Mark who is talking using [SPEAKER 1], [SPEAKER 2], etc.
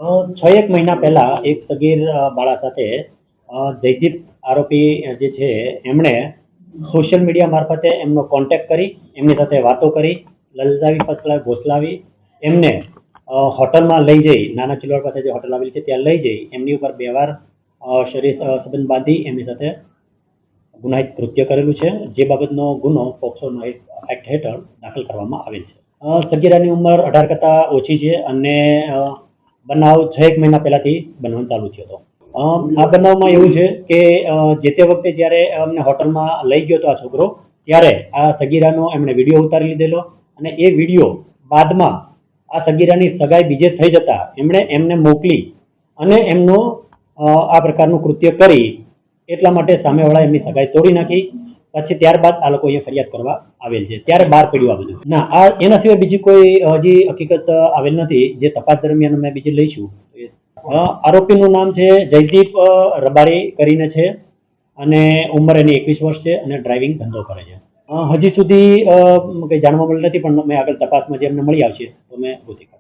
[SPEAKER 1] 6 એક મહિના પહેલા એક સગીર બાળા સાથે જયદીપ આરોપી જે છે એમણે સોશિયલ મીડિયા મારફતે એમનો કોન્ટેક્ટ કરી એમની સાથે વાતો કરી, લલચાવી ફસલાવી ભોસલાવી એમને હોટલમાં લઈ જઈ, નાના ચિલોડ પાસે જે હોટલ આવેલી છે ત્યાં લઈ જઈ એમની ઉપર બે વાર શરીર સંબંધ બાંધી એમની સાથે ગુનાહિત કૃત્ય કરેલું છે, જે બાબતનો ગુનો પોક્સો એક્ટ હેઠળ દાખલ કરવામાં આવેલ છે. સગીરાની ઉંમર 18 કરતાં ઓછી છે અને બનાવ 6 એક મહિના પહેલાથી બનવાનું ચાલુ થયો હતો. આ બનાવમાં એવું છે કે જે તે વખતે જ્યારે અમને હોટલમાં લઈ ગયો હતો આ છોકરો, ત્યારે આ સગીરાનો એમણે વિડીયો ઉતારી લીધેલો અને એ વિડીયો બાદમાં આ સગીરાની સગાઈ બીજે થઈ જતા એમણે એમને મોકલી અને એમનો આ પ્રકારનું કૃત્ય કરી એટલા માટે સામેવાળા એમની સગાઈ તોડી નાખી. પછી ત્યારબાદ આ લોકો અહીંયા ફરિયાદ કરવા આવેલ છે, ત્યારે બહાર પડ્યું આ બધું. ના, આ એના સિવાય બીજી કોઈ હજી હકીકત આવેલ નથી, જે તપાસ દરમિયાન અમે બીજી લઈશું. આરોપીનું નામ છે જયદીપ રબારી કરીને છે અને ઉંમર એની 21 વર્ષ છે અને ડ્રાઇવિંગ ધંધો કરે છે. હજી સુધી કંઈ જાણવા મળેલ નથી, પણ મેં આગળ તપાસમાં જે અમને મળી આવશે તો મેં ગોતી કાઢીશ.